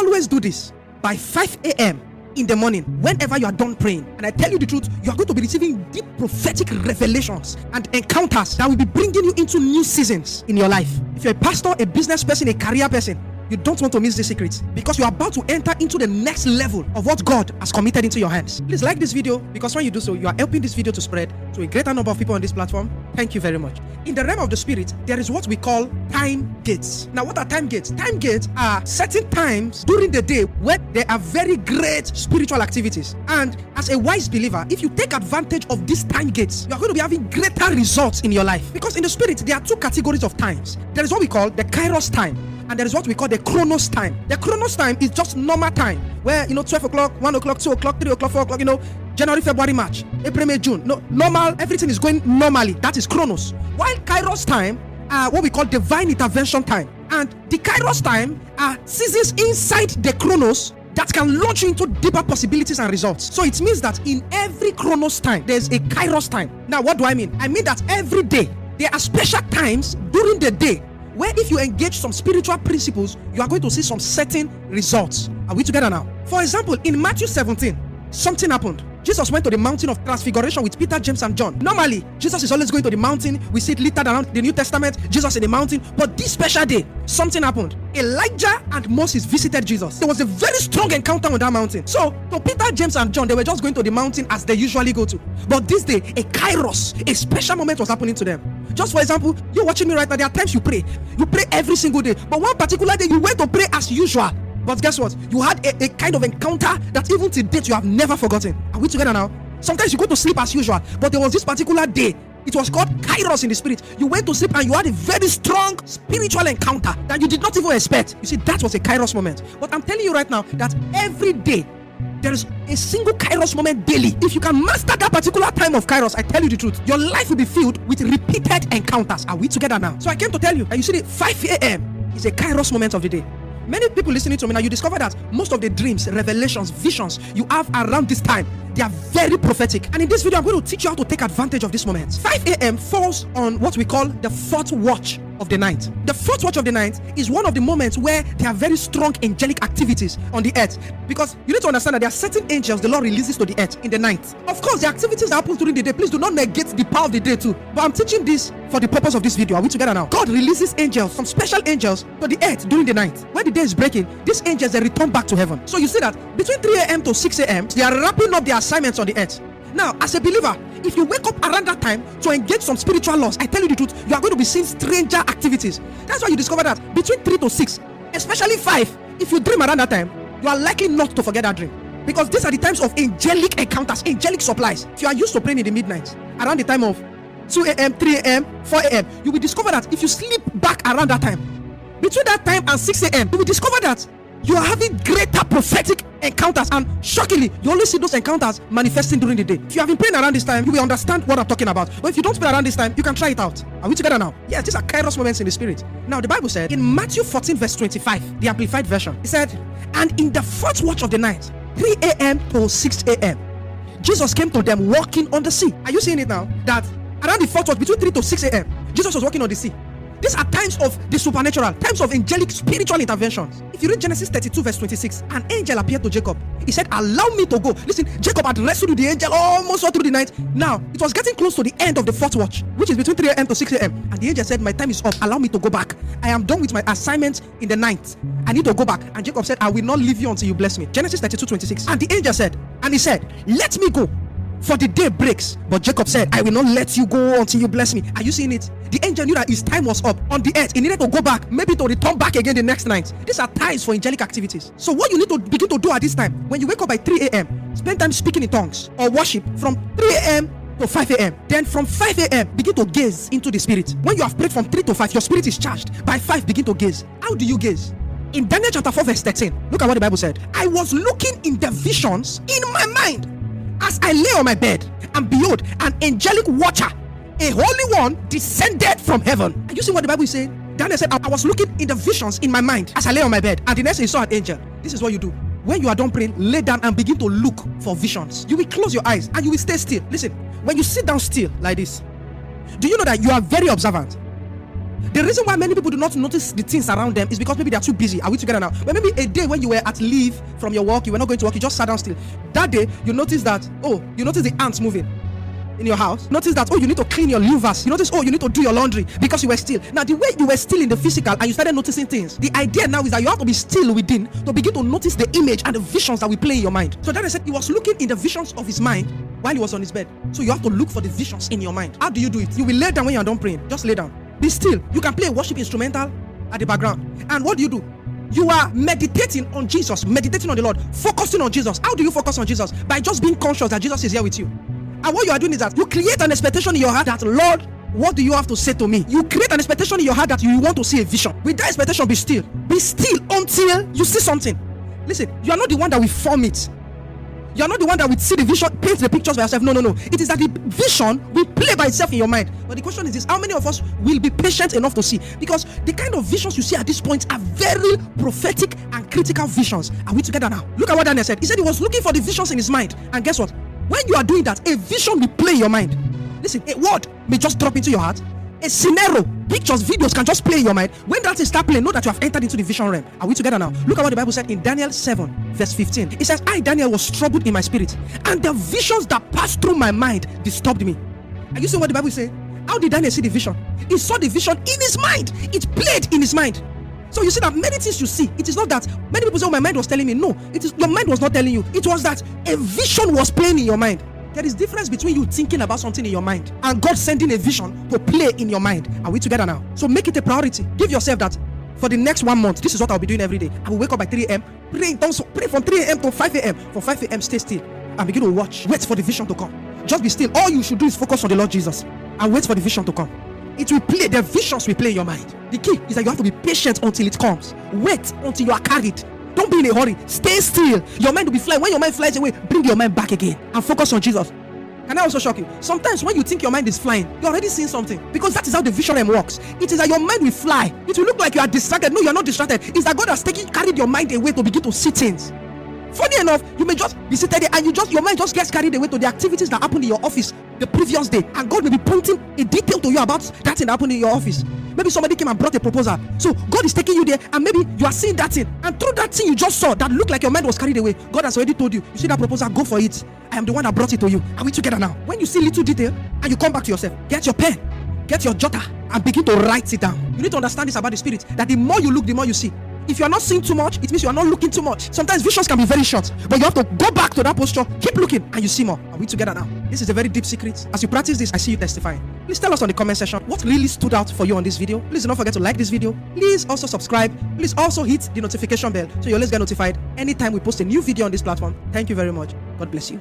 always do this by 5 a.m. in the morning, whenever you are done praying. And I tell you the truth, you are going to be receiving deep prophetic revelations and encounters that will be bringing you into new seasons in your life. If you're a pastor, a business person, a career person, you don't want to miss the secrets, because you are about to enter into the next level of what God has committed into your hands. Please like this video, because when you do so, you are helping this video to spread to a greater number of people on this platform. Thank you very much. In the realm of the spirit, there is what we call time gates. Now, what are time gates? Time gates are certain times during the day where there are very great spiritual activities. And as a wise believer, if you take advantage of these time gates, you are going to be having greater results in your life. Because in the spirit, there are two categories of times. There is what we call the Kairos time, and there is what we call the Chronos time. The Chronos time is just normal time, where 12 o'clock, 1 o'clock, 2 o'clock, 3 o'clock, 4 o'clock, January, February, March, April, May, June. No, normal, everything is going normally. That is Chronos. While Kairos time are what we call divine intervention time. And the Kairos time are seasons inside the Chronos that can launch you into deeper possibilities and results. So it means that in every Chronos time, there's a Kairos time. Now, what do I mean? I mean that every day, there are special times during the day where if you engage some spiritual principles, you are going to see some certain results. Are we together now? For example, in Matthew 17, something happened. Jesus went to the mountain of transfiguration with Peter, James, and John. Normally, Jesus is always going to the mountain. We see it littered around the New Testament, Jesus in the mountain. But this special day, something happened. Elijah and Moses visited Jesus. There was a very strong encounter on that mountain. So, to Peter, James, and John, they were just going to the mountain as they usually go to. But this day, a kairos, a special moment was happening to them. Just for example, you're watching me right now. There are times you pray. You pray every single day. But one particular day, you went to pray as usual. But guess what? You had a kind of encounter that even to date you have never forgotten. Are we together now? Sometimes you go to sleep as usual, but there was this particular day. It was called Kairos in the spirit. You went to sleep and you had a very strong spiritual encounter that you did not even expect. You see, that was a Kairos moment. But I'm telling you right now that every day there is a single Kairos moment daily. If you can master that particular time of Kairos, I tell you the truth, your life will be filled with repeated encounters. Are we together now? So I came to tell you that you see the 5 a.m. is a Kairos moment of the day. Many people listening to me now, you discover that most of the dreams, revelations, visions you have around this time, they are very prophetic. And in this video, I'm going to teach you how to take advantage of this moment. 5 a.m. falls on what we call the fourth watch of the night. The fourth watch of the night is one of the moments where there are very strong angelic activities on the earth. Because you need to understand that there are certain angels the Lord releases to the earth in the night. Of course, the activities that happen during the day, please do not negate the power of the day too. But I'm teaching this for the purpose of this video. Are we together now? God releases angels, some special angels, to the earth during the night. When the day is breaking, these angels, they return back to heaven. So you see that between 3 a.m. to 6 a.m., they are wrapping up their assignments on the earth. Now, as a believer, if you wake up around that time to engage some spiritual laws, I tell you the truth, you are going to be seeing stranger activities. That's why you discover that between 3 to 6, especially 5, if you dream around that time, you are likely not to forget that dream. Because these are the times of angelic encounters, angelic supplies. If you are used to praying in the midnight, around the time of 2 a.m., 3 a.m., 4 a.m., you will discover that if you sleep back around that time, between that time and 6 a.m., you will discover that you are having greater prophetic encounters, and shockingly, you only see those encounters manifesting during the day. If you have been praying around this time, you will understand what I'm talking about. But if you don't pray around this time, you can try it out. Are we together now? Yes, these are Kairos moments in the spirit. Now, the Bible said in Matthew 14 verse 25, the Amplified Version, it said, and in the fourth watch of the night, 3 a.m. to 6 a.m., Jesus came to them walking on the sea. Are you seeing it now? That around the fourth watch, between 3 to 6 a.m., Jesus was walking on the sea. These are times of the supernatural, times of angelic spiritual interventions. If you read Genesis 32 verse 26, an angel appeared to Jacob. He said, allow me to go. Listen, Jacob had wrestled with the angel almost all through the night. Now, it was getting close to the end of the fourth watch, which is between 3 a.m. to 6 a.m. And the angel said, my time is up. Allow me to go back. I am done with my assignment in the night. I need to go back. And Jacob said, I will not leave you until you bless me. Genesis 32 26. And the angel said, and he said, let me go, for the day breaks. But Jacob said, I will not let you go until you bless me. Are you seeing it? The angel knew that his time was up on the earth. He needed to go back, maybe to return back again the next night. These are times for angelic activities. So what you need to begin to do at this time, when you wake up by 3 a.m., spend time speaking in tongues or worship from 3 a.m. to 5 a.m. Then from 5 a.m., begin to gaze into the spirit. When you have prayed from 3 to 5, your spirit is charged. By 5, begin to gaze. How do you gaze? In Daniel chapter 4 verse 13, look at what the Bible said. I was looking in the visions in my mind as I lay on my bed, and behold, an angelic watcher, a holy one, descended from heaven. Are you see what the Bible is saying? Daniel said, I was looking in the visions in my mind as I lay on my bed, and the next thing he saw an angel. This is what you do. When you are done praying, lay down and begin to look for visions. You will close your eyes and you will stay still. Listen, when you sit down still like this, do you know that you are very observant? The reason why many people do not notice the things around them is because maybe they are too busy. Are we together now? But maybe a day when you were at leave from your work, you were not going to work, you just sat down still. That day, you notice that, you notice the ants moving in your house. Notice that, you need to clean your louvers. You notice, you need to do your laundry because you were still. Now, the way you were still in the physical and you started noticing things, the idea now is that you have to be still within to begin to notice the image and the visions that will play in your mind. So that I said, he was looking in the visions of his mind while he was on his bed. So you have to look for the visions in your mind. How do you do it? You will lay down when you're done praying. Just lay down. Be still. You can play a worship instrumental at the background. And what do? You are meditating on Jesus, meditating on the Lord, focusing on Jesus. How do you focus on Jesus? By just being conscious that Jesus is here with you. And what you are doing is that you create an expectation in your heart that, Lord, what do you have to say to me? You create an expectation in your heart that you want to see a vision. With that expectation, be still. Be still until you see something. Listen, you are not the one that will form it. You are not the one that will see the vision, paint the pictures by yourself. No. It is that the vision will play by itself in your mind. But the question is this: how many of us will be patient enough to see? Because the kind of visions you see at this point are very prophetic and critical visions. Are we together now? Look at what Daniel said. He said he was looking for the visions in his mind. And guess what? When you are doing that, a vision will play in your mind. Listen, a word may just drop into your heart. A scenario, pictures, videos can just play in your mind. When that is start playing, know that you have entered into the vision realm. Are we together now? Look at what the Bible said in Daniel 7 verse 15. It says, I, Daniel, was troubled in my spirit, and the visions that passed through my mind disturbed me. Are you seeing what the Bible is saying? How did Daniel see the vision? He saw the vision in his mind. It played in his mind. So you see that many things you see, it is not that many people say, my mind was telling me. No, it is your mind was not telling you. It was that a vision was playing in your mind. There is difference between you thinking about something in your mind and God sending a vision to play in your mind. Are we together now? So make it a priority. Give yourself that for the next 1 month. This is what I'll be doing every day. I will wake up by 3 a.m. Pray from 3 a.m. to 5 a.m. From 5 a.m. stay still and begin to watch. Wait for the vision to come. Just be still. All you should do is focus on the Lord Jesus and wait for the vision to come. It will play. The visions will play in your mind. The key is that you have to be patient until it comes. Wait until you are carried. Don't be in a hurry. Stay still. Your mind will be flying. When your mind flies away, bring your mind back again and focus on Jesus. Can I also shock you? Sometimes when you think your mind is flying, you're already seeing something, because that is how the vision realm works. It is that your mind will fly. It will look like you are distracted. No, you are not distracted. It's that God has carried your mind away to begin to see things. Funny enough, you may just be seated there and your mind just gets carried away to the activities that happened in your office the previous day, and God may be pointing a detail to you about that thing that happened in your office. Maybe somebody came and brought a proposal, so God is taking you there, and maybe you are seeing that thing, and through that thing you just saw that looked like your mind was carried away, God has already told you, you see that proposal, go for it. I am the one that brought it to you. Are we together now? When you see little detail and you come back to yourself, get your pen, get your jotter, and begin to write it down. You need to understand this about the spirit, that the more you look, the more you see. If you are not seeing too much, it means you are not looking too much. Sometimes visions can be very short, but you have to go back to that posture, keep looking, and you see more. Are we together now? This is a very deep secret. As you practice this, I see you testifying. Please tell us on the comment section what really stood out for you on this video. Please do not forget to like this video. Please also subscribe. Please also hit the notification bell so you always get notified anytime we post a new video on this platform. Thank you very much. God bless you.